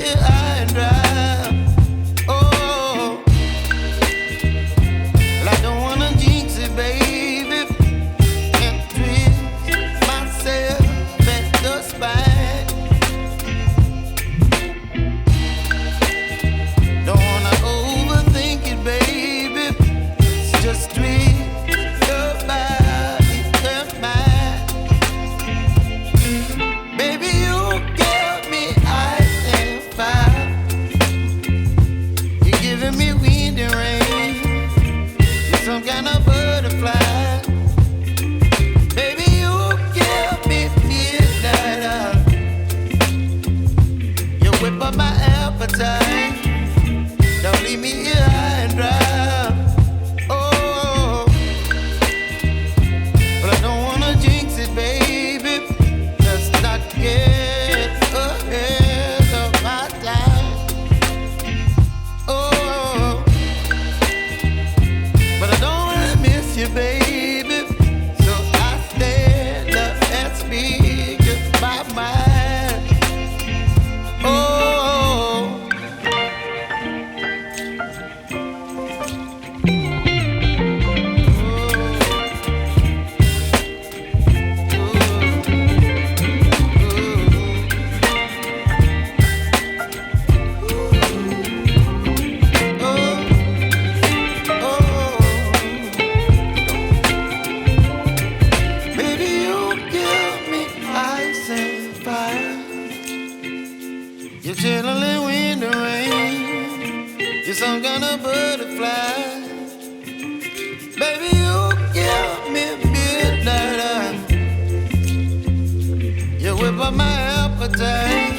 here high and dry. Oh, well, I don't wanna jinx it, baby, and twist myself at the spine. Don't wanna overthink it, baby. It's just twist your body and mine. Baby, you give me ice and fire. You're giving me wind and rain. You're some kind of butterfly. Baby, you give me midnight. You whip up my appetite. Don't leave me here high and dry. Oh, but I don't wanna jinx it, baby. Let's not get ahead of my time. Oh, but I don't wanna miss you, baby. So I stand up and speak my mind. Oh. You're chilling wind and rain. You're some kind of butterfly. Baby, you give me midnight. You whip up my appetite.